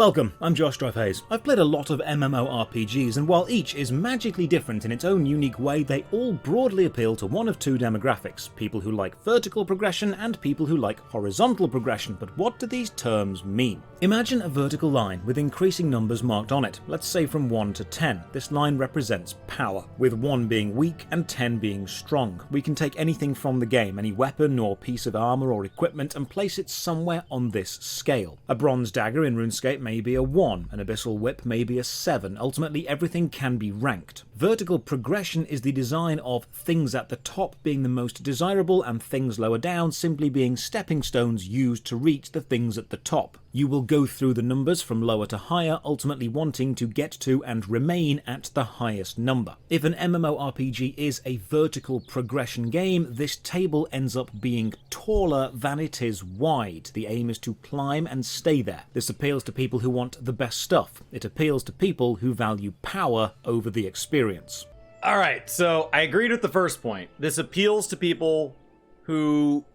Welcome, I'm Josh Drive-Hayes. I've played a lot of MMORPGs, and while each is magically different in its own unique way, they all broadly appeal to one of two demographics: people who like vertical progression and people who like horizontal progression. But what do these terms mean? Imagine a vertical line with increasing numbers marked on it, let's say from 1 to 10. This line represents power, with 1 being weak and 10 being strong. We can take anything from the game, any weapon or piece of armor or equipment, and place it somewhere on this scale. A bronze dagger in RuneScape may be a 1, an abyssal whip may be a 7. Ultimately, everything can be ranked. Vertical progression is the design of things at the top being the most desirable and things lower down simply being stepping stones used to reach the things at the top. You will go through the numbers from lower to higher, ultimately wanting to get to and remain at the highest number. If an MMORPG is a vertical progression game, this table ends up being taller than it is wide. The aim is to climb and stay there. This appeals to people who want the best stuff. It appeals to people who value power over the experience. Alright, so I agreed with the first point. This appeals to people who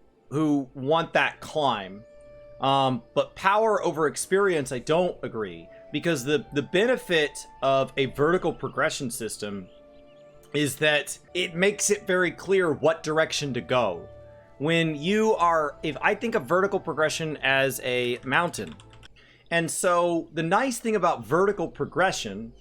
want that climb. But power over experience, I don't agree, because the benefit of a vertical progression system is that it makes it very clear what direction to go. If I think of vertical progression as a mountain, and so the nice thing about vertical progression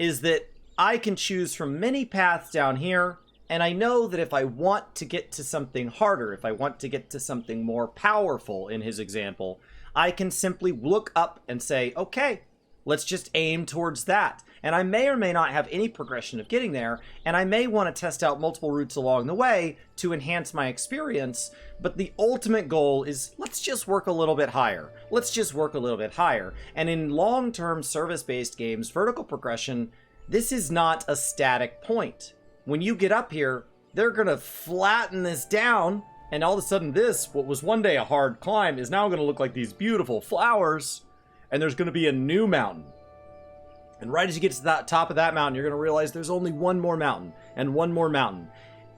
is that I can choose from many paths down here. And I know that if I want to get to something harder, if I want to get to something more powerful in his example, I can simply look up and say, okay, let's just aim towards that. And I may or may not have any progression of getting there, and I may want to test out multiple routes along the way to enhance my experience, but the ultimate goal is let's just work a little bit higher. Let's just work a little bit higher. And in long-term service-based games, vertical progression, this is not a static point. When you get up here, they're going to flatten this down, and all of a sudden this, what was one day a hard climb, is now going to look like these beautiful flowers, and there's going to be a new mountain. And right as you get to the top of that mountain, you're going to realize there's only one more mountain, and one more mountain.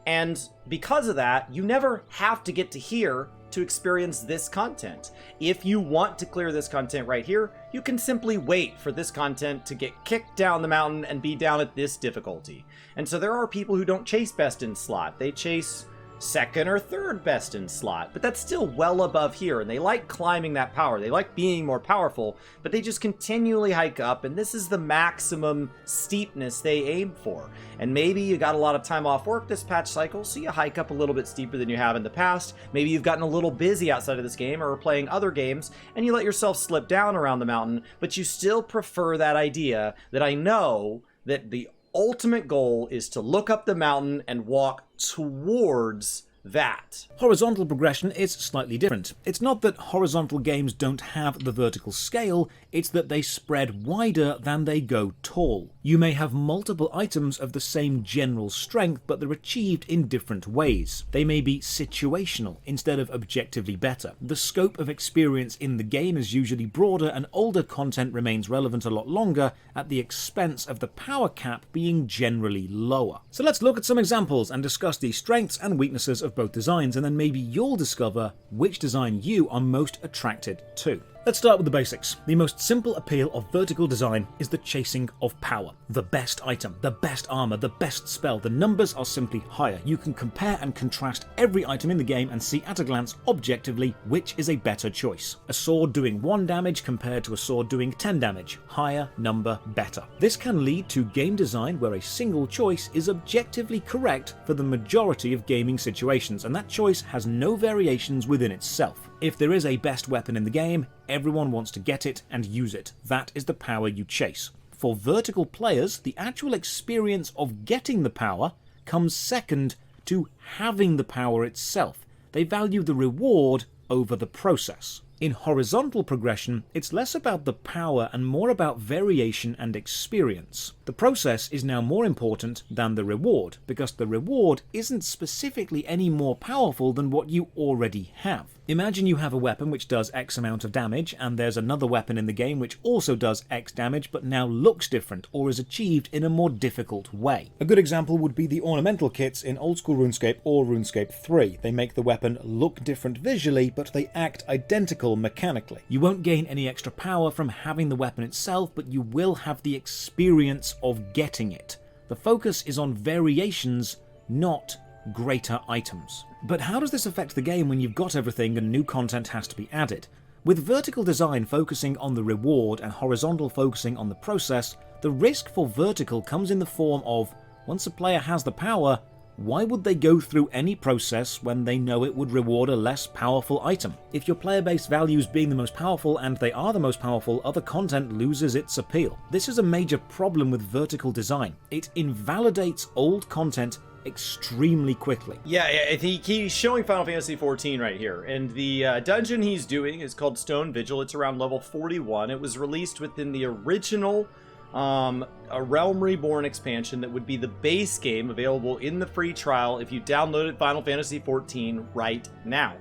And because of that, you never have to get to here to experience this content. If you want to clear this content right here, you can simply wait for this content to get kicked down the mountain and be down at this difficulty. And so there are people who don't chase best in slot. They chase second or third best in slot, but that's still well above here, and they like climbing that power. They like being more powerful, but they just continually hike up, and this is the maximum steepness they aim for. And maybe you got a lot of time off work this patch cycle, so you hike up a little bit steeper than you have in the past. Maybe you've gotten a little busy outside of this game or are playing other games, and you let yourself slip down around the mountain, but you still prefer that idea that I know that the ultimate goal is to look up the mountain and walk towards that. Horizontal progression is slightly different. It's not that horizontal games don't have the vertical scale, it's that they spread wider than they go tall. You may have multiple items of the same general strength, but they're achieved in different ways. They may be situational instead of objectively better. The scope of experience in the game is usually broader, and older content remains relevant a lot longer at the expense of the power cap being generally lower. So let's look at some examples and discuss the strengths and weaknesses of both designs, and then maybe you'll discover which design you are most attracted to. Let's start with the basics. The most simple appeal of vertical design is the chasing of power. The best item, the best armor, the best spell. The numbers are simply higher. You can compare and contrast every item in the game and see at a glance objectively which is a better choice. A sword doing 1 damage compared to a sword doing 10 damage. Higher number, better. This can lead to game design where a single choice is objectively correct for the majority of gaming situations, and that choice has no variations within itself. If there is a best weapon in the game, everyone wants to get it and use it. That is the power you chase. For vertical players, the actual experience of getting the power comes second to having the power itself. They value the reward over the process. In horizontal progression, it's less about the power and more about variation and experience. The process is now more important than the reward, because the reward isn't specifically any more powerful than what you already have. Imagine you have a weapon which does X amount of damage, and there's another weapon in the game which also does X damage but now looks different or is achieved in a more difficult way. A good example would be the ornamental kits in Old School RuneScape or RuneScape 3. They make the weapon look different visually, but they act identical mechanically. You won't gain any extra power from having the weapon itself, but you will have the experience of getting it. The focus is on variations, not greater items. But how does this affect the game when you've got everything and new content has to be added? With vertical design focusing on the reward and horizontal focusing on the process, the risk for vertical comes in the form of, once a player has the power, why would they go through any process when they know it would reward a less powerful item? If your player base values being the most powerful and they are the most powerful, other content loses its appeal. This is a major problem with vertical design. It invalidates old content extremely quickly. Yeah, he's showing Final Fantasy XIV right here, and the dungeon he's doing is called Stone Vigil. It's around level 41. It was released within the original a Realm Reborn expansion that would be the base game available in the free trial if you downloaded Final Fantasy XIV right now.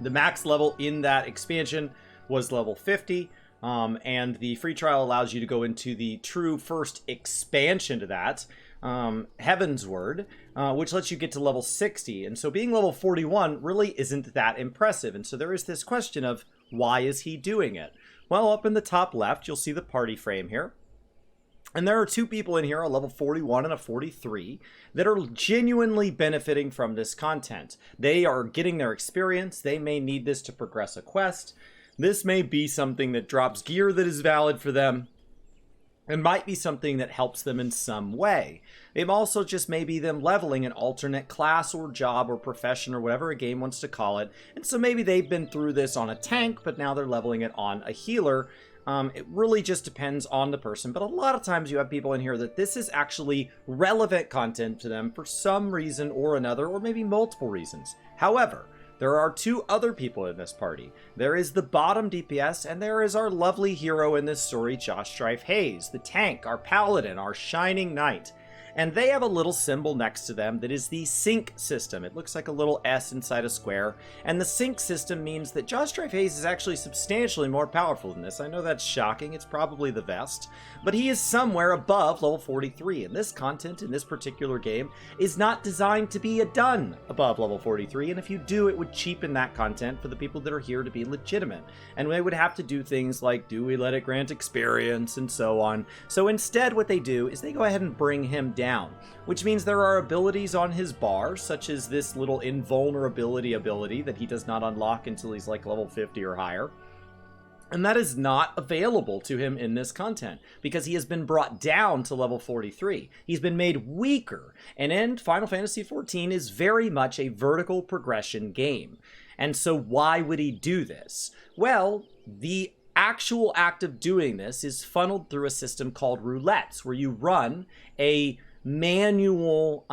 The max level in that expansion was level 50. And the free trial allows you to go into the true first expansion to that, Heavensward, which lets you get to level 60. And so being level 41 really isn't that impressive. And so there is this question of, why is he doing it? Well, up in the top left, you'll see the party frame here. And there are two people in here, a level 41 and a 43, that are genuinely benefiting from this content. They are getting their experience. They may need this to progress a quest. This may be something that drops gear that is valid for them. It might be something that helps them in some way. It also just may be them leveling an alternate class or job or profession or whatever a game wants to call it. And so maybe they've been through this on a tank, but now they're leveling it on a healer. It really just depends on the person, but a lot of times you have people in here that this is actually relevant content to them for some reason or another, or maybe multiple reasons. However, there are two other people in this party. There is the bottom DPS, and there is our lovely hero in this story, Josh Strife Hayes, the tank, our paladin, our shining knight. And they have a little symbol next to them that is the sync system. It looks like a little S inside a square. And the sync system means that Josh Strife Hayes is actually substantially more powerful than this. I know that's shocking. It's probably the vest. But he is somewhere above level 43. And this content in this particular game is not designed to be done above level 43. And if you do, it would cheapen that content for the people that are here to be legitimate. And they would have to do things like, do we let it grant experience and so on. So instead what they do is they go ahead and bring him down, which means there are abilities on his bar, such as this little invulnerability ability that he does not unlock until he's like level 50 or higher. And that is not available to him in this content because he has been brought down to level 43. He's been made weaker. And in Final Fantasy XIV is very much a vertical progression game. And so why would he do this? Well, the actual act of doing this is funneled through a system called roulettes, where you run a manual,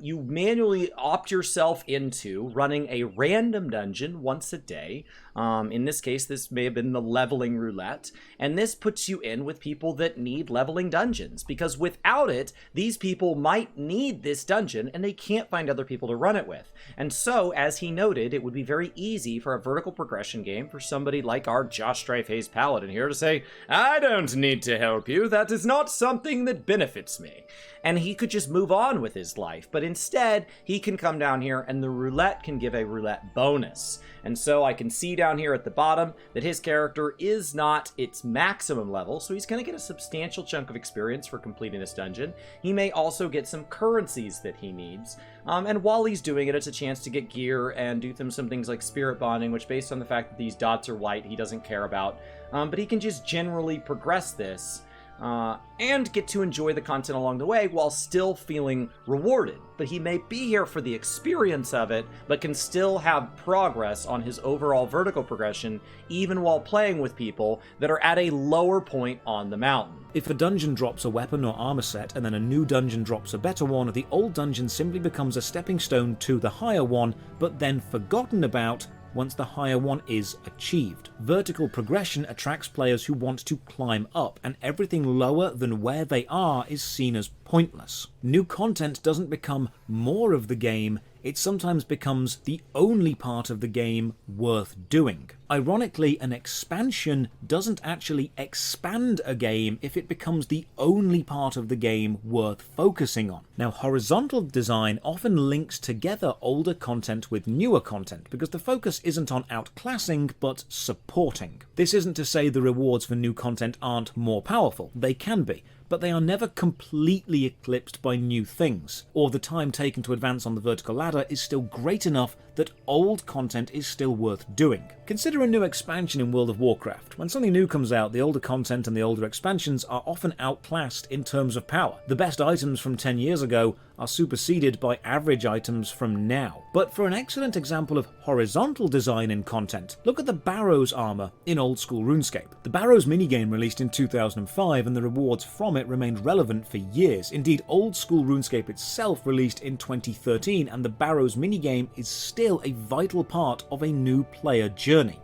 you manually opt yourself into running a random dungeon once a day. In this case, this may have been the leveling roulette, and this puts you in with people that need leveling dungeons, because without it, these people might need this dungeon and they can't find other people to run it with. And so, as he noted, it would be very easy for a vertical progression game for somebody like our Josh Strife Hayes Paladin here to say, I don't need to help you, that is not something that benefits me. And he could just move on with his life, but instead, he can come down here and the roulette can give a roulette bonus. And so I can see down here at the bottom that his character is not its maximum level, so he's going to get a substantial chunk of experience for completing this dungeon. He may also get some currencies that he needs, and while he's doing it, it's a chance to get gear and do some things like spirit bonding, which based on the fact that these dots are white, he doesn't care about. But he can just generally progress this and get to enjoy the content along the way while still feeling rewarded. But he may be here for the experience of it, but can still have progress on his overall vertical progression, even while playing with people that are at a lower point on the mountain. If a dungeon drops a weapon or armor set and then a new dungeon drops a better one, the old dungeon simply becomes a stepping stone to the higher one, but then forgotten about once the higher one is achieved. Vertical progression attracts players who want to climb up, and everything lower than where they are is seen as pointless. New content doesn't become more of the game, it sometimes becomes the only part of the game worth doing. Ironically, an expansion doesn't actually expand a game if it becomes the only part of the game worth focusing on. Now, horizontal design often links together older content with newer content because the focus isn't on outclassing but supporting. This isn't to say the rewards for new content aren't more powerful. They can be, but they are never completely eclipsed by new things, or the time taken to advance on the vertical ladder is still great enough that old content is still worth doing. Consider a new expansion in World of Warcraft. When something new comes out, the older content and the older expansions are often outclassed in terms of power. The best items from 10 years ago are superseded by average items from now. But for an excellent example of horizontal design in content, look at the Barrows armor in old school RuneScape. The Barrows minigame released in 2005 and the rewards from it remained relevant for years. Indeed, old school RuneScape itself released in 2013 and the Barrows minigame is still a vital part of a new player journey.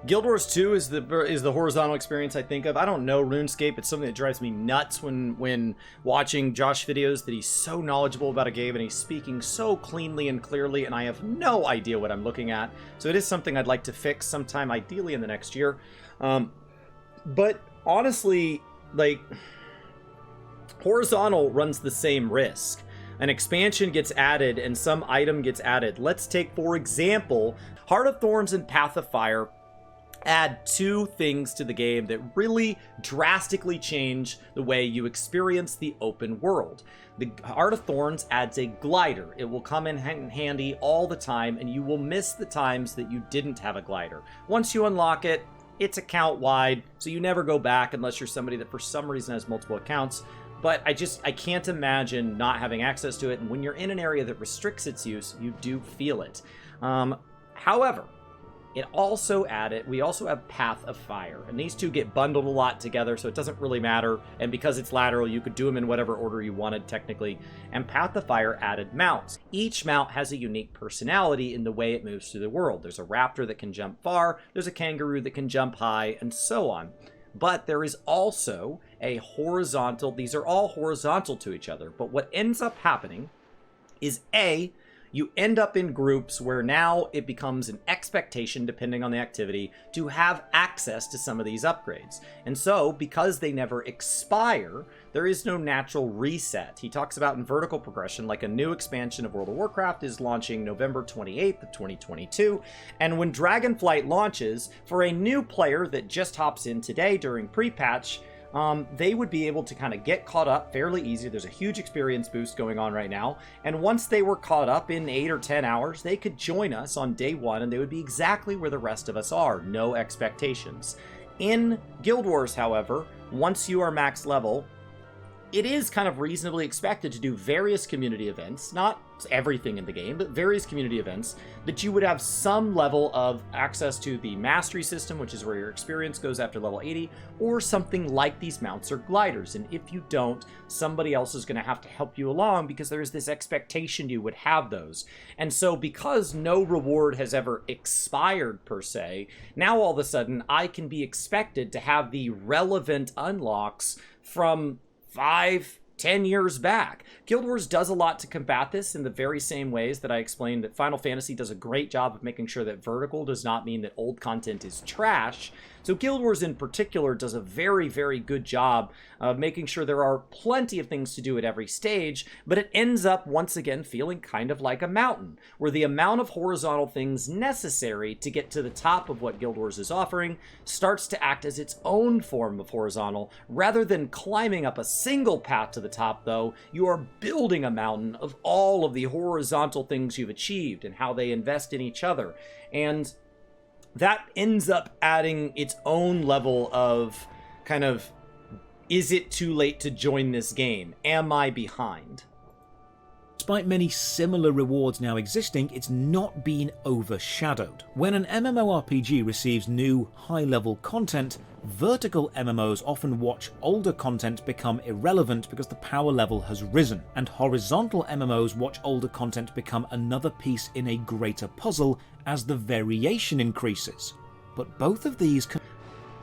Guild Wars 2 is the horizontal experience I think of. I don't know RuneScape. It's something that drives me nuts when watching Josh videos, that he's so knowledgeable about a game and he's speaking so cleanly and clearly, and I have no idea what I'm looking at. So it is something I'd like to fix sometime, ideally in the next year. But honestly, like, horizontal runs the same risk. An expansion gets added and some item gets added. Let's take, for example, Heart of Thorns and Path of Fire add two things to the game that really drastically change the way you experience the open world. The Heart of Thorns adds a glider. It will come in handy all the time, and you will miss the times that you didn't have a glider. Once you unlock it, it's account wide, so you never go back unless you're somebody that for some reason has multiple accounts. But I can't imagine not having access to it, and when you're in an area that restricts its use, you do feel it. However, we also have Path of Fire, and these two get bundled a lot together, so it doesn't really matter, and because it's lateral, you could do them in whatever order you wanted, technically, and Path of Fire added mounts. Each mount has a unique personality in the way it moves through the world. There's a raptor that can jump far, there's a kangaroo that can jump high, and so on. But there is also a horizontal, these are all horizontal to each other, but what ends up happening is you end up in groups where now it becomes an expectation, depending on the activity, to have access to some of these upgrades. And so, because they never expire, there is no natural reset. He talks about in vertical progression, like a new expansion of World of Warcraft is launching November 28th of 2022, and when Dragonflight launches, for a new player that just hops in today during pre-patch, they would be able to kind of get caught up fairly easy. There's a huge experience boost going on right now. And once they were caught up in 8 or 10 hours, they could join us on day one and they would be exactly where the rest of us are. No expectations. In Guild Wars, however, once you are max level, it is kind of reasonably expected to do various community events, not everything in the game, but various community events, that you would have some level of access to the mastery system, which is where your experience goes after level 80, or something like these mounts or gliders. And if you don't, somebody else is going to have to help you along because there's this expectation you would have those. And so because no reward has ever expired per se, now all of a sudden I can be expected to have the relevant unlocks from 5-10 years back. Guild Wars does a lot to combat this in the very same ways that I explained that Final Fantasy does a great job of making sure that vertical does not mean that old content is trash. So Guild Wars in particular does a very, very good job of making sure there are plenty of things to do at every stage, but it ends up once again feeling kind of like a mountain, where the amount of horizontal things necessary to get to the top of what Guild Wars is offering starts to act as its own form of horizontal. Rather than climbing up a single path to the top, though, you are building a mountain of all of the horizontal things you've achieved and how they invest in each other. And that ends up adding its own level of kind of, is it too late to join this game? Am I behind? Despite many similar rewards now existing, it's not been overshadowed. When an MMORPG receives new, high-level content, vertical MMOs often watch older content become irrelevant because the power level has risen, and horizontal MMOs watch older content become another piece in a greater puzzle as the variation increases. But both of these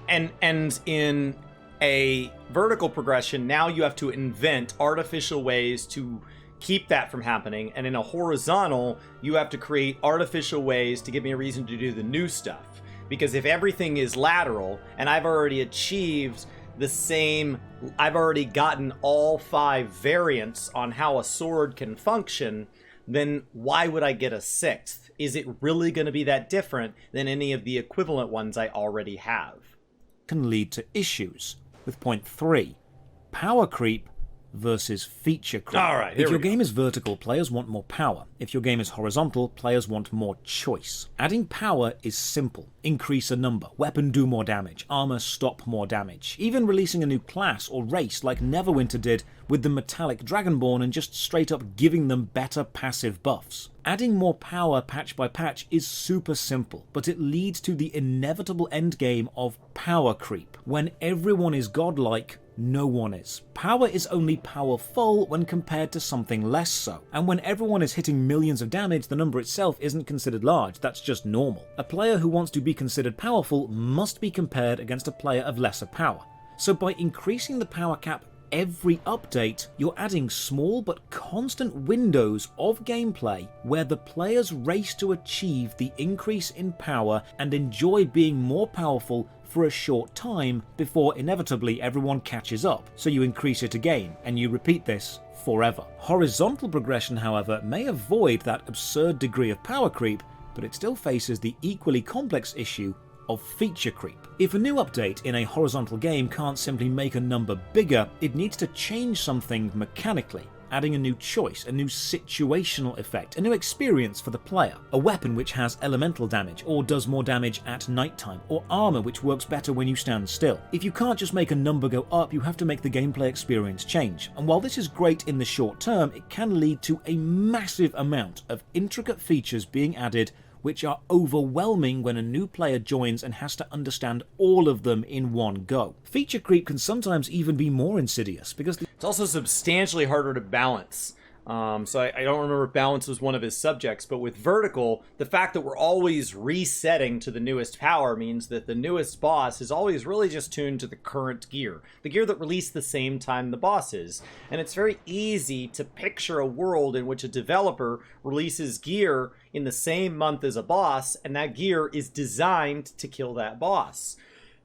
and in a vertical progression, now you have to invent artificial ways to keep that from happening. And in a horizontal, you have to create artificial ways to give me a reason to do the new stuff. Because if everything is lateral and I've already achieved the same, I've already gotten all 5 variants on how a sword can function, then why would I get a 6th? Is it really going to be that different than any of the equivalent ones I already have? Can lead to issues. With point 3, power creep versus feature creep. All right, if your game is vertical, players want more power. If your game is horizontal, players want more choice. Adding power is simple. Increase a number, weapon do more damage, armor stop more damage. Even releasing a new class or race like Neverwinter did with the Metallic Dragonborn and just straight up giving them better passive buffs. Adding more power patch by patch is super simple, but it leads to the inevitable endgame of power creep. When everyone is godlike, no one is. Power is only powerful when compared to something less so. And when everyone is hitting millions of damage, the number itself isn't considered large, that's just normal. A player who wants to be considered powerful must be compared against a player of lesser power. So by increasing the power cap every update, you're adding small but constant windows of gameplay where the players race to achieve the increase in power and enjoy being more powerful for a short time before inevitably everyone catches up, so you increase it again, and you repeat this forever. Horizontal progression, however, may avoid that absurd degree of power creep, but it still faces the equally complex issue of feature creep. If a new update in a horizontal game can't simply make a number bigger, it needs to change something mechanically, adding a new choice, a new situational effect, a new experience for the player, a weapon which has elemental damage or does more damage at nighttime, or armor which works better when you stand still. If you can't just make a number go up, you have to make the gameplay experience change, and while this is great in the short term, it can lead to a massive amount of intricate features being added which are overwhelming when a new player joins and has to understand all of them in one go. Feature creep can sometimes even be more insidious because it's also substantially harder to balance. So I don't remember if balance was one of his subjects, but with vertical, the fact that we're always resetting to the newest power means that the newest boss is always really just tuned to the current gear, the gear that released the same time the boss is. And it's very easy to picture a world in which a developer releases gear in the same month as a boss, and that gear is designed to kill that boss.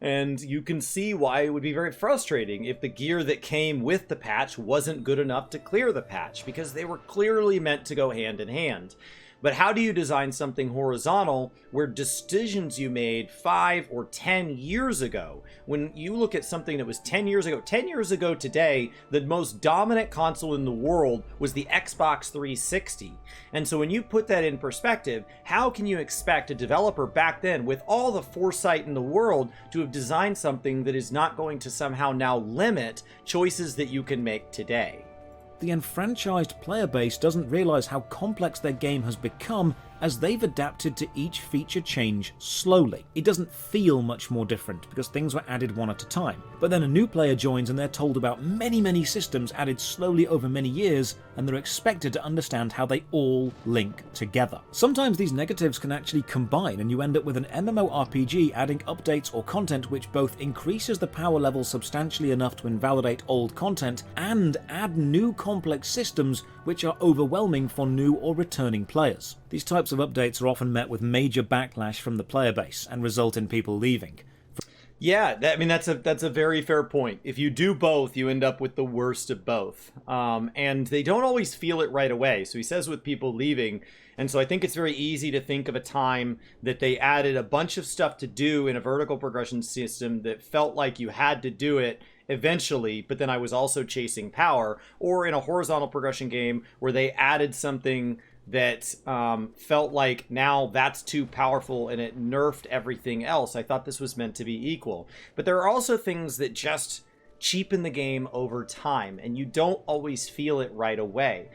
And you can see why it would be very frustrating if the gear that came with the patch wasn't good enough to clear the patch, because they were clearly meant to go hand in hand. But how do you design something horizontal where decisions you made 5 or 10 years ago, when you look at something that was 10 years ago today, the most dominant console in the world was the Xbox 360. And so when you put that in perspective, how can you expect a developer back then, with all the foresight in the world, to have designed something that is not going to somehow now limit choices that you can make today? The enfranchised player base doesn't realize how complex their game has become as they've adapted to each feature change slowly. It doesn't feel much more different because things were added one at a time. But then a new player joins and they're told about many systems added slowly over many years, and they're expected to understand how they all link together. Sometimes these negatives can actually combine and you end up with an MMORPG adding updates or content which both increases the power level substantially enough to invalidate old content and add new complex systems which are overwhelming for new or returning players. These types of updates are often met with major backlash from the player base and result in people leaving. Yeah, I mean, that's a very fair point. If you do both, you end up with the worst of both. And they don't always feel it right away. So he says with people leaving, and so I think it's very easy to think of a time that they added a bunch of stuff to do in a vertical progression system that felt like you had to do it eventually, but then I was also chasing power, or in a horizontal progression game where they added something that felt like now that's too powerful and it nerfed everything else. I thought this was meant to be equal. But there are also things that just cheapen the game over time, and you don't always feel it right away.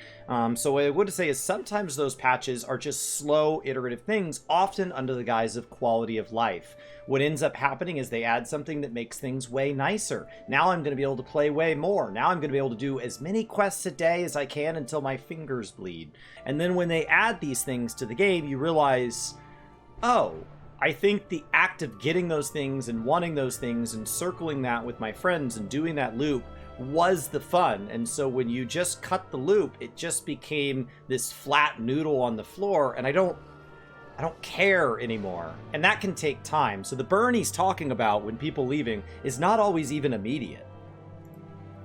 So what I would say is sometimes those patches are just slow, iterative things, often under the guise of quality of life. What ends up happening is they add something that makes things way nicer. Now I'm going to be able to play way more. Now I'm going to be able to do as many quests a day as I can until my fingers bleed. And then when they add these things to the game, you realize, oh, I think the act of getting those things and wanting those things and circling that with my friends and doing that loop was the fun. And so when you just cut the loop, it just became this flat noodle on the floor, and I don't care anymore. And that can take time. So the burn he's talking about when people leaving is not always even immediate.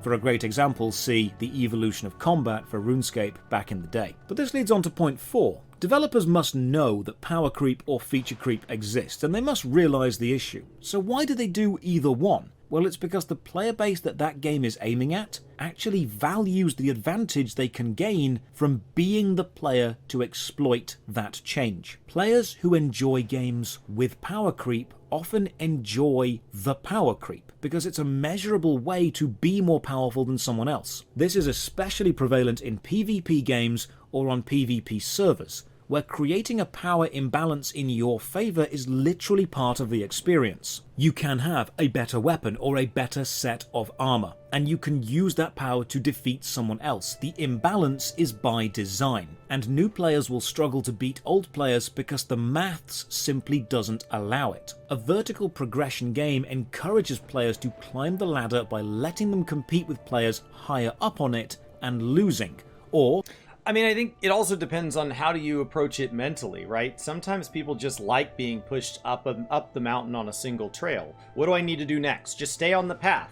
For a great example, see the evolution of combat for RuneScape back in the day. But this leads on to point 4. Developers must know that power creep or feature creep exists, and they must realise the issue. So why do they do either one? Well, it's because the player base that game is aiming at actually values the advantage they can gain from being the player to exploit that change. Players who enjoy games with power creep often enjoy the power creep because it's a measurable way to be more powerful than someone else. This is especially prevalent in PvP games or on PvP servers, where creating a power imbalance in your favour is literally part of the experience. You can have a better weapon or a better set of armour, and you can use that power to defeat someone else. The imbalance is by design, and new players will struggle to beat old players because the maths simply doesn't allow it. A vertical progression game encourages players to climb the ladder by letting them compete with players higher up on it and losing, or I mean, I think it also depends on how do you approach it mentally, right? Sometimes people just like being pushed up the mountain on a single trail. What do I need to do next? Just stay on the path.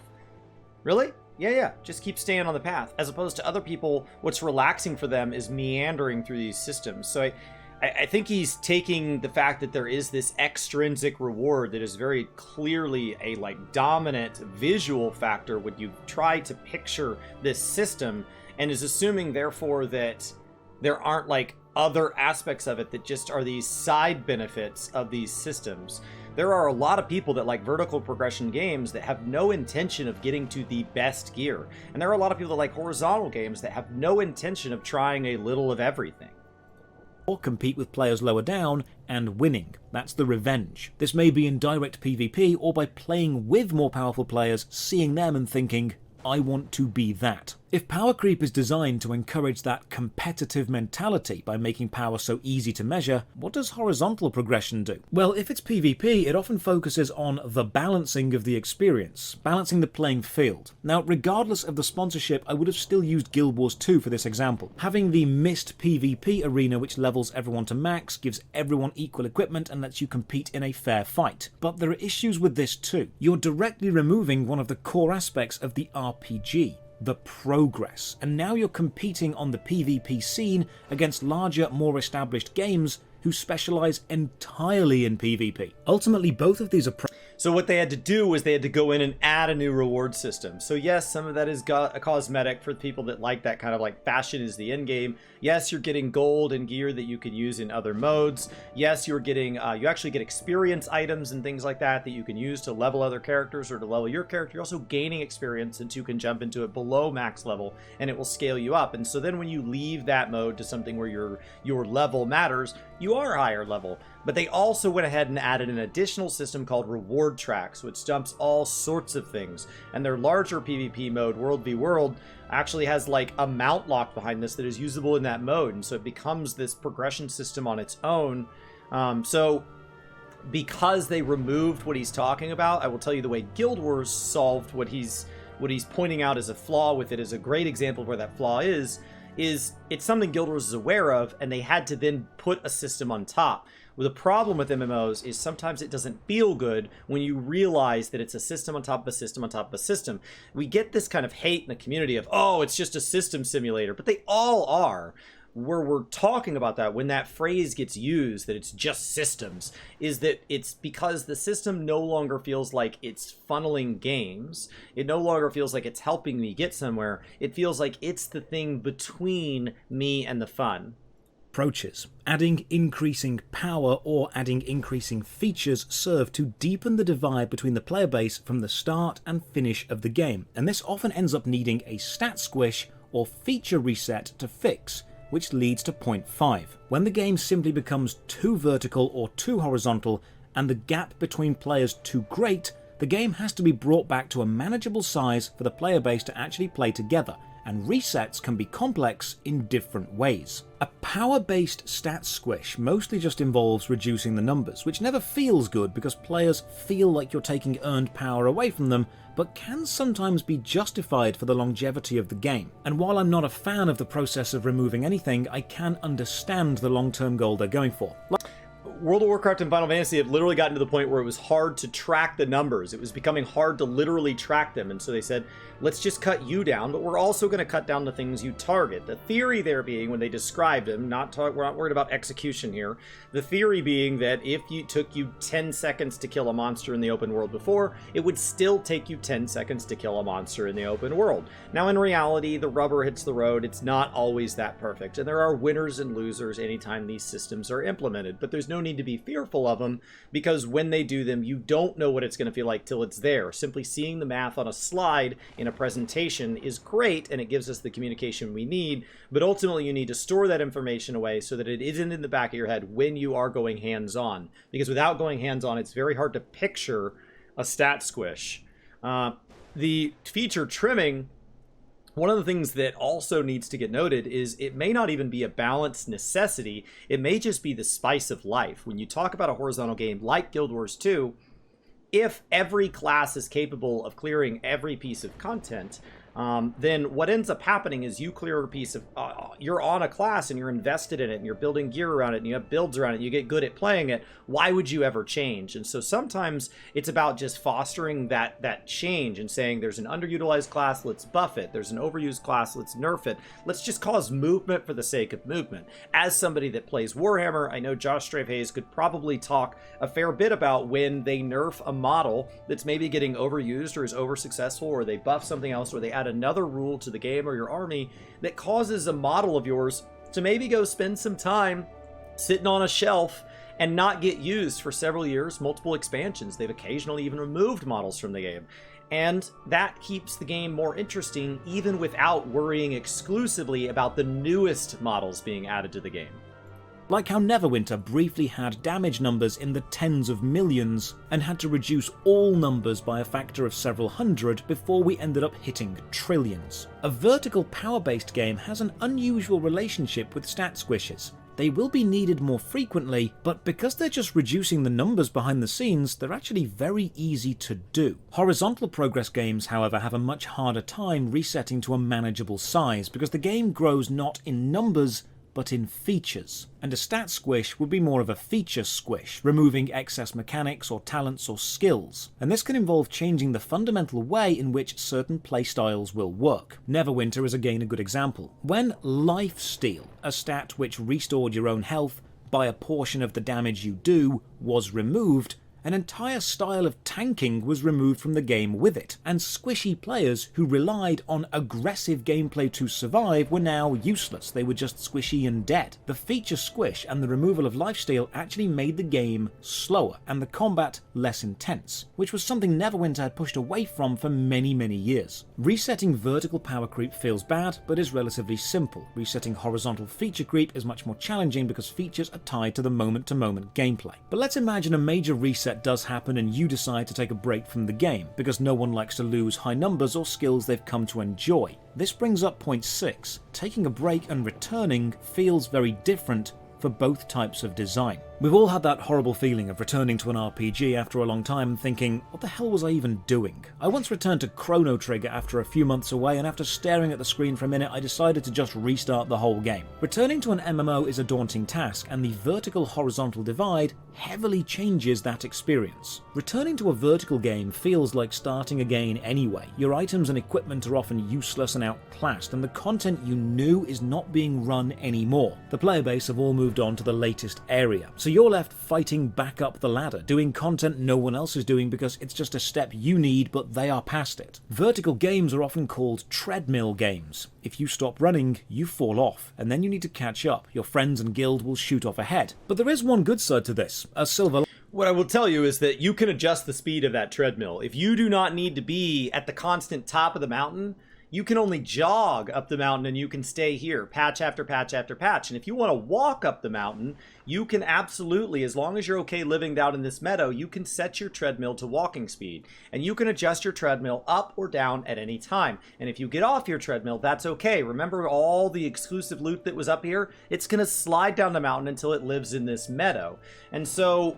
Really? Yeah. Just keep staying on the path. As opposed to other people, what's relaxing for them is meandering through these systems. So I think he's taking the fact that there is this extrinsic reward that is very clearly a dominant visual factor when you try to picture this system, and is assuming therefore that there aren't other aspects of it that just are these side benefits of these systems. There are a lot of people that like vertical progression games that have no intention of getting to the best gear. And there are a lot of people that like horizontal games that have no intention of trying a little of everything. or compete with players lower down and winning. That's the revenge. This may be in direct PvP or by playing with more powerful players, seeing them and thinking, I want to be that. If power creep is designed to encourage that competitive mentality by making power so easy to measure, what does horizontal progression do? Well, if it's PvP, it often focuses on the balancing of the experience, balancing the playing field. Now, regardless of the sponsorship, I would have still used Guild Wars 2 for this example. Having the missed PvP arena which levels everyone to max, gives everyone equal equipment and lets you compete in a fair fight. But there are issues with this too. You're directly removing one of the core aspects of the RPG. The progress, and now you're competing on the PvP scene against larger, more established games who specialize entirely in PvP. Ultimately, both of these approaches. So what they had to do was they had to go in and add a new reward system. So yes, some of that is a cosmetic for people that like that kind of like fashion is the end game. Yes, you're getting gold and gear that you can use in other modes. Yes, you're getting, you actually get experience items and things like that that you can use to level other characters or to level your character. You're also gaining experience since you can jump into it below max level and it will scale you up. And so then when you leave that mode to something where your level matters, you are higher level. But they also went ahead and added an additional system called reward tracks, which dumps all sorts of things. And their larger PvP mode, World v World, actually has like a mount lock behind this that is usable in that mode. And so it becomes this progression system on its own. So because they removed what he's talking about, I will tell you the way Guild Wars solved what he's pointing out as a flaw with it is a great example of where that flaw is it's something Guild Wars is aware of, and they had to then put a system on top. Well, the problem with MMOs is sometimes it doesn't feel good when you realize that it's a system on top of a system on top of a system. We get this kind of hate in the community of, oh, it's just a system simulator, but they all are. Where we're talking about that, when that phrase gets used, that it's just systems, is that it's because the system no longer feels like it's funneling games. It no longer feels like it's helping me get somewhere. It feels like it's the thing between me and the fun. Approaches. Adding increasing power or adding increasing features serve to deepen the divide between the player base from the start and finish of the game, and this often ends up needing a stat squish or feature reset to fix, which leads to point 5. When the game simply becomes too vertical or too horizontal, and the gap between players too great, the game has to be brought back to a manageable size for the player base to actually play together, and resets can be complex in different ways. A power-based stat squish mostly just involves reducing the numbers, which never feels good because players feel like you're taking earned power away from them, but can sometimes be justified for the longevity of the game. And while I'm not a fan of the process of removing anything, I can understand the long-term goal they're going for. World of Warcraft and Final Fantasy had literally gotten to the point where it was hard to track the numbers. It was becoming hard to literally track them. And so they said, let's just cut you down, but we're also going to cut down the things you target. The theory there being, when they described them, we're not worried about execution here. The theory being that if it took you 10 seconds to kill a monster in the open world before, it would still take you 10 seconds to kill a monster in the open world. Now, in reality, the rubber hits the road. It's not always that perfect. And there are winners and losers anytime these systems are implemented. But there's no need to be fearful of them, because when they do them, you don't know what it's going to feel like till it's there. Simply seeing the math on a slide in a presentation is great, and it gives us the communication we need, but ultimately you need to store that information away so that it isn't in the back of your head when you are going hands-on, because without going hands-on, it's very hard to picture a stat squish. The feature trimming, one of the things that also needs to get noted is it may not even be a balanced necessity. It may just be the spice of life. When you talk about a horizontal game like Guild Wars 2, if every class is capable of clearing every piece of content, then what ends up happening is you clear a piece of, you're on a class and you're invested in it and you're building gear around it and you have builds around it and you get good at playing it. Why would you ever change? And so sometimes it's about just fostering that change and saying there's an underutilized class, let's buff it. There's an overused class, let's nerf it. Let's just cause movement for the sake of movement. As somebody that plays Warhammer, I know Josh Strafe-Hayes could probably talk a fair bit about when they nerf a model that's maybe getting overused or is over successful, or they buff something else, or they add another rule to the game or your army that causes a model of yours to maybe go spend some time sitting on a shelf and not get used for several years, multiple expansions. They've occasionally even removed models from the game. And that keeps the game more interesting, even without worrying exclusively about the newest models being added to the game. Like how Neverwinter briefly had damage numbers in the tens of millions and had to reduce all numbers by a factor of several hundred before we ended up hitting trillions. A vertical power-based game has an unusual relationship with stat squishes. They will be needed more frequently, but because they're just reducing the numbers behind the scenes, they're actually very easy to do. Horizontal progress games, however, have a much harder time resetting to a manageable size because the game grows not in numbers, but in features. And a stat squish would be more of a feature squish, removing excess mechanics or talents or skills. And this can involve changing the fundamental way in which certain playstyles will work. Neverwinter is again a good example. When Lifesteal, a stat which restored your own health by a portion of the damage you do, was removed, an entire style of tanking was removed from the game with it, and squishy players who relied on aggressive gameplay to survive were now useless. They were just squishy and dead. The feature squish and the removal of lifesteal actually made the game slower and the combat less intense, which was something Neverwinter had pushed away from for many years. Resetting vertical power creep feels bad, but is relatively simple. Resetting horizontal feature creep is much more challenging because features are tied to the moment-to-moment gameplay. But let's imagine a major reset does happen and you decide to take a break from the game, because no one likes to lose high numbers or skills they've come to enjoy. This brings up point 6. Taking a break and returning feels very different for both types of design. We've all had that horrible feeling of returning to an RPG after a long time thinking, what the hell was I even doing? I once returned to Chrono Trigger after a few months away, and after staring at the screen for a minute I decided to just restart the whole game. Returning to an MMO is a daunting task, and the vertical-horizontal divide heavily changes that experience. Returning to a vertical game feels like starting again anyway. Your items and equipment are often useless and outclassed, and the content you knew is not being run anymore. The player base have all moved on to the latest area, so you're left fighting back up the ladder, doing content no one else is doing because it's just a step you need, but they are past it. Vertical games are often called treadmill games. If you stop running, you fall off, and then you need to catch up. Your friends and guild will shoot off ahead. But there is one good side to this, a silver. What I will tell you is that you can adjust the speed of that treadmill. If you do not need to be at the constant top of the mountain, you can only jog up the mountain and you can stay here, patch after patch after patch. And if you want to walk up the mountain, you can absolutely, as long as you're okay living down in this meadow, you can set your treadmill to walking speed. And you can adjust your treadmill up or down at any time. And if you get off your treadmill, that's okay. Remember all the exclusive loot that was up here? It's going to slide down the mountain until it lives in this meadow. And so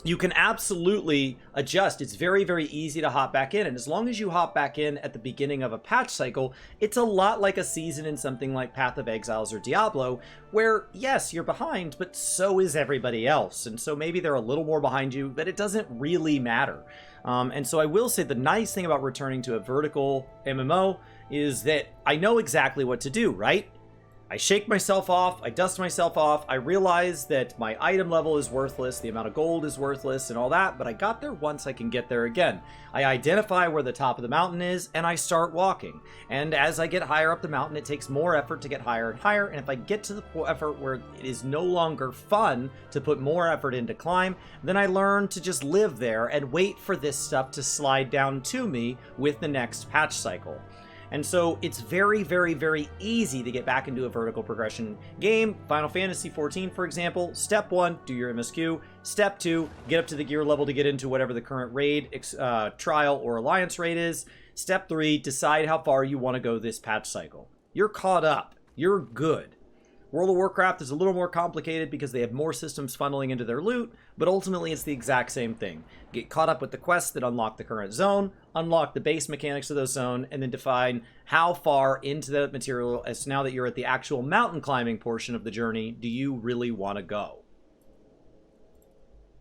you can absolutely adjust. It's very, very easy to hop back in. And as long as you hop back in at the beginning of a patch cycle, it's a lot like a season in something like Path of Exiles or Diablo, where, yes, you're behind, but so is everybody else. And so maybe they're a little more behind you, but it doesn't really matter. And so I will say the nice thing about returning to a vertical MMO is that I know exactly what to do, right? I shake myself off, I dust myself off, I realize that my item level is worthless, the amount of gold is worthless and all that, but I got there once, I can get there again. I identify where the top of the mountain is, and I start walking. And as I get higher up the mountain, it takes more effort to get higher and higher, and if I get to the effort where it is no longer fun to put more effort into climb, then I learn to just live there and wait for this stuff to slide down to me with the next patch cycle. And so it's very, very, very easy to get back into a vertical progression game. Final Fantasy XIV, for example, step 1, do your MSQ. Step 2, get up to the gear level to get into whatever the current raid, trial, or alliance raid is. Step 3, decide how far you want to go this patch cycle. You're caught up. You're good. World of Warcraft is a little more complicated because they have more systems funneling into their loot, but ultimately it's the exact same thing. Get caught up with the quests that unlock the current zone, unlock the base mechanics of those zone, and then define how far into the material, as now that you're at the actual mountain climbing portion of the journey, do you really want to go.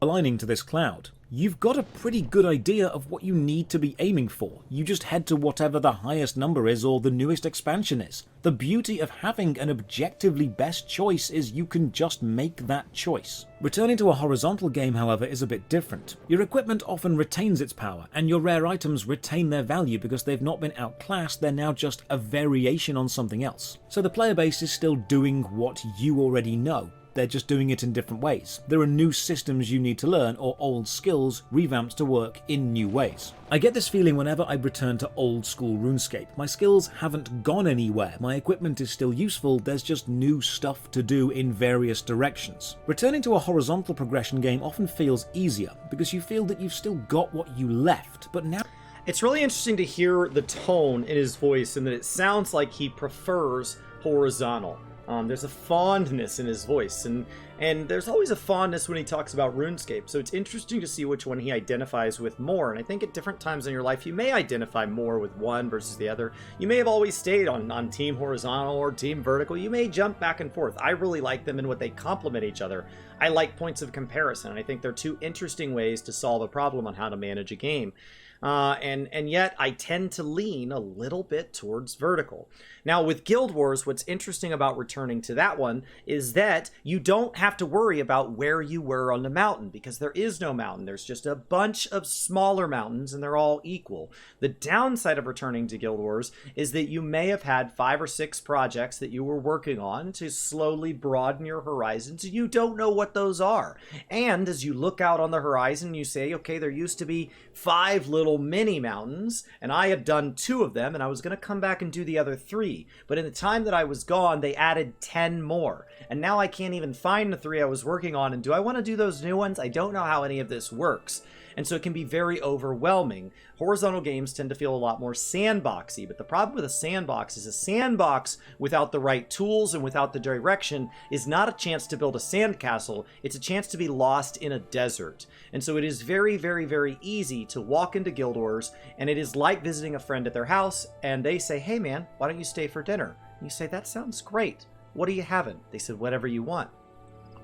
Aligning to this cloud, you've got a pretty good idea of what you need to be aiming for. You just head to whatever the highest number is or the newest expansion is. The beauty of having an objectively best choice is you can just make that choice. Returning to a horizontal game, however, is a bit different. Your equipment often retains its power, and your rare items retain their value because they've not been outclassed, they're now just a variation on something else. So the player base is still doing what you already know. They're just doing it in different ways. There are new systems you need to learn, or old skills revamped to work in new ways. I get this feeling whenever I return to old school RuneScape. My skills haven't gone anywhere, my equipment is still useful, there's just new stuff to do in various directions. Returning to a horizontal progression game often feels easier, because you feel that you've still got what you left, but now... It's really interesting to hear the tone in his voice, and that it sounds like he prefers horizontal. There's a fondness in his voice, and there's always a fondness when he talks about RuneScape, so it's interesting to see which one he identifies with more, and I think at different times in your life you may identify more with one versus the other. You may have always stayed on Team Horizontal or Team Vertical. You may jump back and forth. I really like them in what they complement each other. I like points of comparison, and I think they're two interesting ways to solve a problem on how to manage a game. And yet I tend to lean a little bit towards vertical. Now with Guild Wars, what's interesting about returning to that one is that you don't have to worry about where you were on the mountain, because there is no mountain. There's just a bunch of smaller mountains and they're all equal. The downside of returning to Guild Wars is that you may have had 5 or 6 projects that you were working on to slowly broaden your horizons. You don't know what those are. And as you look out on the horizon, you say, okay, there used to be 5 little mini mountains, and I had done 2 of them, and I was going to come back and do the other 3. But in the time that I was gone, they added 10 more. And now I can't even find the 3 I was working on, and do I want to do those new ones? I don't know how any of this works. And so it can be very overwhelming. Horizontal games tend to feel a lot more sandboxy, but the problem with a sandbox is a sandbox without the right tools and without the direction is not a chance to build a sandcastle, it's a chance to be lost in a desert. And so it is very, very, very easy to walk into Guild Wars, and it is like visiting a friend at their house, and they say, hey man, why don't you stay for dinner? And you say, that sounds great. What are you having? They said, whatever you want.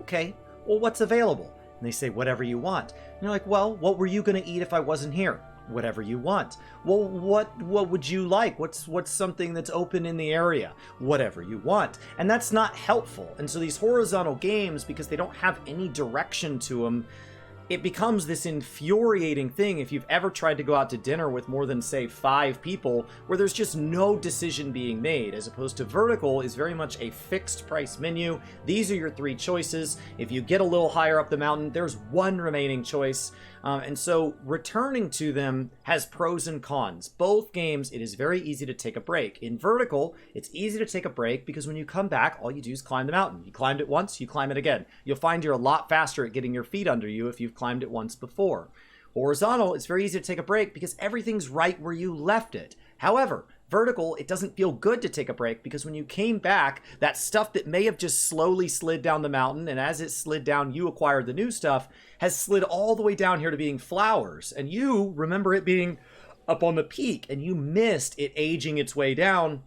Okay, well what's available? And they say, whatever you want. And you're like, well, what were you going to eat if I wasn't here? Whatever you want. Well, what would you like? What's something that's open in the area? Whatever you want. And that's not helpful. And so these horizontal games, because they don't have any direction to them, it becomes this infuriating thing if you've ever tried to go out to dinner with more than, say, 5 people, where there's just no decision being made, as opposed to vertical is very much a fixed price menu. These are your 3 choices. If you get a little higher up the mountain, there's 1 remaining choice. And so returning to them has pros and cons. Both games, it is very easy to take a break. In vertical, it's easy to take a break because when you come back, all you do is climb the mountain. You climbed it once, you climb it again. You'll find you're a lot faster at getting your feet under you if you've climbed it once before. Horizontal, it's very easy to take a break because everything's right where you left it. However, Vertical, it doesn't feel good to take a break, because when you came back, that stuff that may have just slowly slid down the mountain, and as it slid down, you acquired the new stuff, has slid all the way down here to being flowers. And you remember it being up on the peak, and you missed it aging its way down,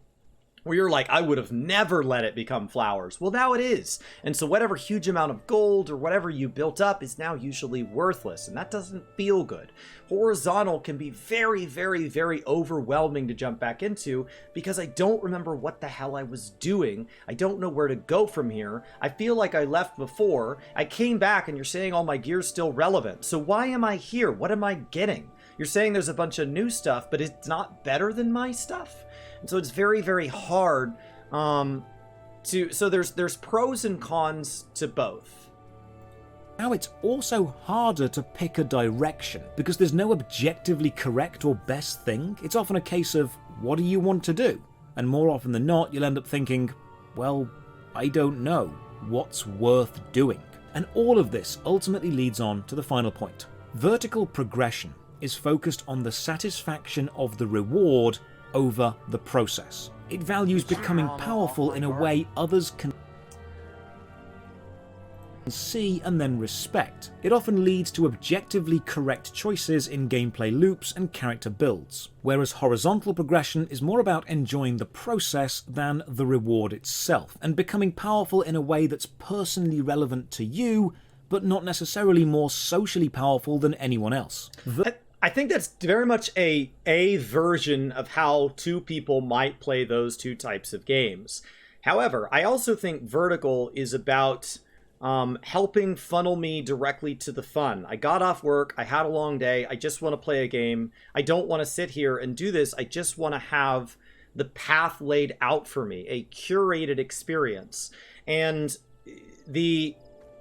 where you're like, I would have never let it become flowers. Well, now it is. And so whatever huge amount of gold or whatever you built up is now usually worthless, and that doesn't feel good. Horizontal can be very, very, very overwhelming to jump back into, because I don't remember what the hell I was doing. I don't know where to go from here. I feel like I left before. I came back and you're saying all my gear's still relevant. So why am I here? What am I getting? You're saying there's a bunch of new stuff, but it's not better than my stuff? And so it's very, very hard so there's pros and cons to both. Now it's also harder to pick a direction, because there's no objectively correct or best thing. It's often a case of, what do you want to do? And more often than not, you'll end up thinking, well, I don't know. What's worth doing? And all of this ultimately leads on to the final point. Vertical progression is focused on the satisfaction of the reward over the process. It values becoming powerful in a way others can see and then respect. It often leads to objectively correct choices in gameplay loops and character builds, whereas horizontal progression is more about enjoying the process than the reward itself, and becoming powerful in a way that's personally relevant to you, but not necessarily more socially powerful than anyone else. I think that's very much a version of how two people might play those two types of games. However, I also think vertical is about helping funnel me directly to the fun. I got off work, I had a long day, I just want to play a game. I don't want to sit here and do this, I just want to have the path laid out for me, a curated experience. And the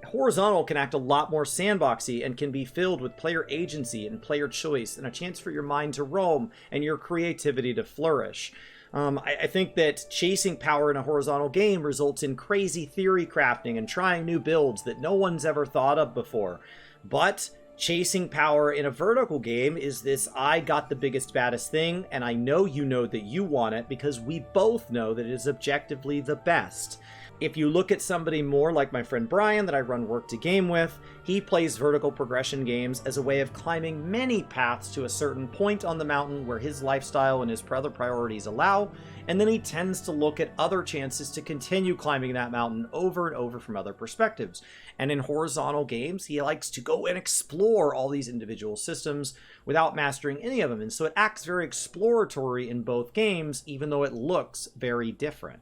horizontal can act a lot more sandboxy and can be filled with player agency and player choice and a chance for your mind to roam and your creativity to flourish. I think that chasing power in a horizontal game results in crazy theory crafting and trying new builds that no one's ever thought of before. But chasing power in a vertical game is this, I got the biggest, baddest thing, and I know you know that you want it, because we both know that it is objectively the best. If you look at somebody more like my friend Brian that I run Work to Game with, he plays vertical progression games as a way of climbing many paths to a certain point on the mountain where his lifestyle and his other priorities allow, and then he tends to look at other chances to continue climbing that mountain over and over from other perspectives. And in horizontal games, he likes to go and explore all these individual systems without mastering any of them, and so it acts very exploratory in both games, even though it looks very different.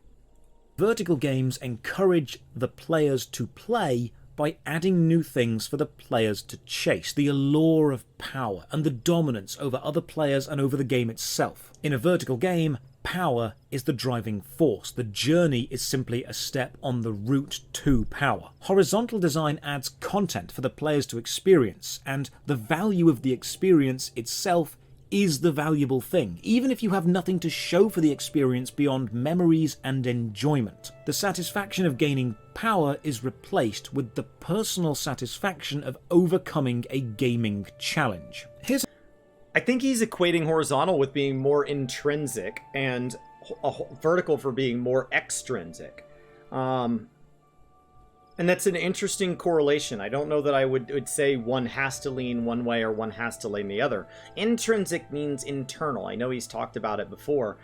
Vertical games encourage the players to play by adding new things for the players to chase, the allure of power and the dominance over other players and over the game itself. In a vertical game, power is the driving force. The journey is simply a step on the route to power. Horizontal design adds content for the players to experience, and the value of the experience itself is the valuable thing, even if you have nothing to show for the experience beyond memories and enjoyment. The satisfaction of gaining power is replaced with the personal satisfaction of overcoming a gaming challenge. I think he's equating horizontal with being more intrinsic and vertical for being more extrinsic. And that's an interesting correlation. I don't know that I would say one has to lean one way or one has to lean the other. Intrinsic means internal. I know he's talked about it before.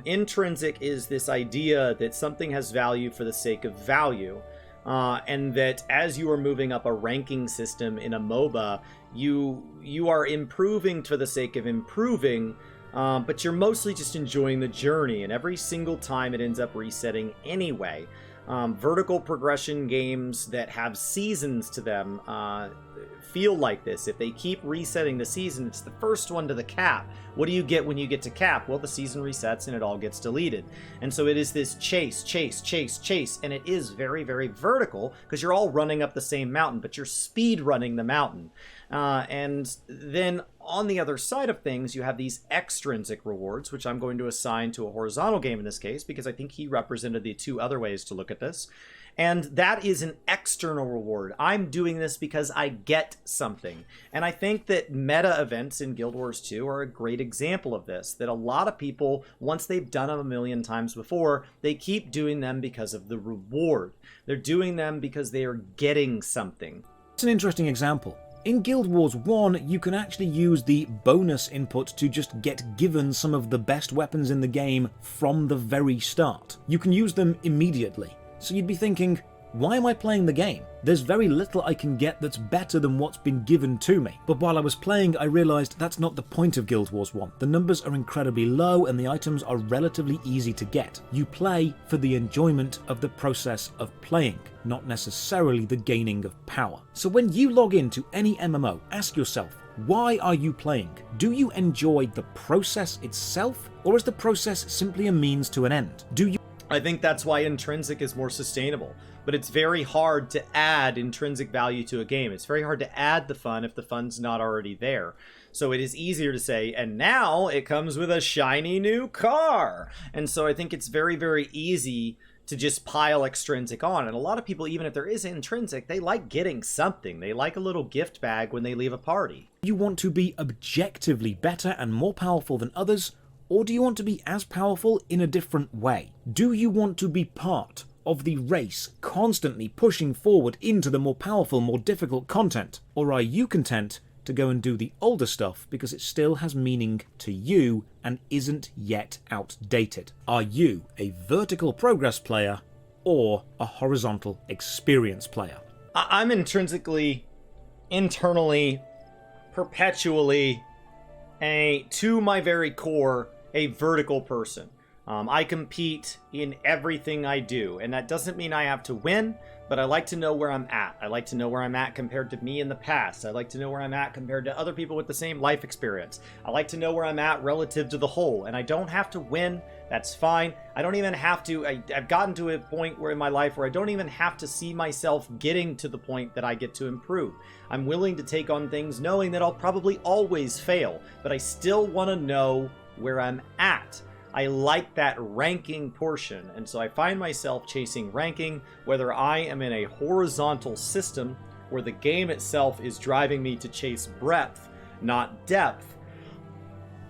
Intrinsic is this idea that something has value for the sake of value. And that as you are moving up a ranking system in a MOBA, you are improving for the sake of improving, but you're mostly just enjoying the journey, and every single time it ends up resetting anyway. Vertical progression games that have seasons to them feel like this. If they keep resetting the season, it's the first one to the cap. What do you get when you get to cap? Well, the season resets and it all gets deleted. And so it is this chase, and it is very, very vertical because you're all running up the same mountain, but you're speed running the mountain. And then on the other side of things, you have these extrinsic rewards, which I'm going to assign to a horizontal game in this case, because I think he represented the two other ways to look at this. And that is an external reward. I'm doing this because I get something. And I think that meta events in Guild Wars 2 are a great example of this, that a lot of people, once they've done them a million times before, they keep doing them because of the reward. They're doing them because they are getting something. It's an interesting example. In Guild Wars 1, you can actually use the bonus input to just get given some of the best weapons in the game from the very start. You can use them immediately. So you'd be thinking, why am I playing the game? There's very little I can get that's better than what's been given to me. But while I was playing, I realised that's not the point of Guild Wars 1. The numbers are incredibly low and the items are relatively easy to get. You play for the enjoyment of the process of playing, not necessarily the gaining of power. So when you log into any MMO, ask yourself, why are you playing? Do you enjoy the process itself, or is the process simply a means to an end? I think that's why Intrinsic is more sustainable. But it's very hard to add intrinsic value to a game. It's very hard to add the fun if the fun's not already there. So it is easier to say, and now it comes with a shiny new car. And so I think it's very, very easy to just pile extrinsic on. And a lot of people, even if there is intrinsic, they like getting something. They like a little gift bag when they leave a party. You want to be objectively better and more powerful than others, or do you want to be as powerful in a different way? Do you want to be part of the race, constantly pushing forward into the more powerful, more difficult content? Or are you content to go and do the older stuff because it still has meaning to you and isn't yet outdated? Are you a vertical progress player or a horizontal experience player? I'm intrinsically, internally, perpetually, to my very core, a vertical person. I compete in everything I do, and that doesn't mean I have to win, but I like to know where I'm at. I like to know where I'm at compared to me in the past. I like to know where I'm at compared to other people with the same life experience. I like to know where I'm at relative to the whole, and I don't have to win. That's fine. I don't even have to. I've gotten to a point where in my life where I don't even have to see myself getting to the point that I get to improve. I'm willing to take on things knowing that I'll probably always fail, but I still want to know where I'm at. I like that ranking portion, and so I find myself chasing ranking, whether I am in a horizontal system where the game itself is driving me to chase breadth, not depth,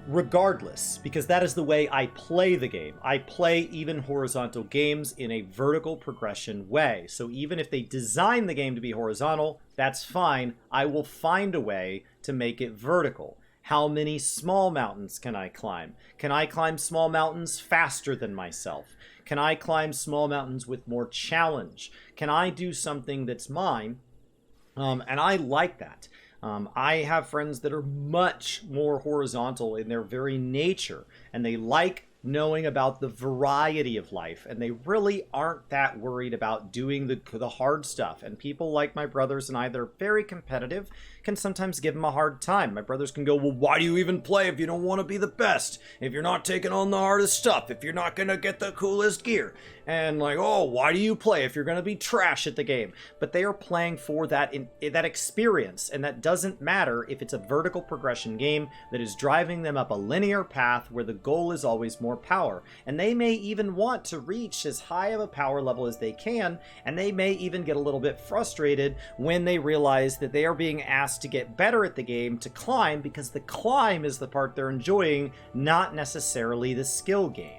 regardless, because that is the way I play the game. I play even horizontal games in a vertical progression way. So even if they design the game to be horizontal, that's fine. I will find a way to make it vertical. How many small mountains can I climb? Can I climb small mountains faster than myself? Can I climb small mountains with more challenge? Can I do something that's mine? And I like that. I have friends that are much more horizontal in their very nature, and they like knowing about the variety of life, and they really aren't that worried about doing the hard stuff. And people like my brothers and I, they're very competitive, can sometimes give them a hard time. My brothers can go, well, why do you even play if you don't want to be the best? If you're not taking on the hardest stuff? If you're not going to get the coolest gear? And like, oh, why do you play if you're going to be trash at the game? But they are playing for that experience, and that doesn't matter if it's a vertical progression game that is driving them up a linear path where the goal is always more power. And they may even want to reach as high of a power level as they can, and they may even get a little bit frustrated when they realize that they are being asked to get better at the game, to climb, because the climb is the part they're enjoying, not necessarily the skill game.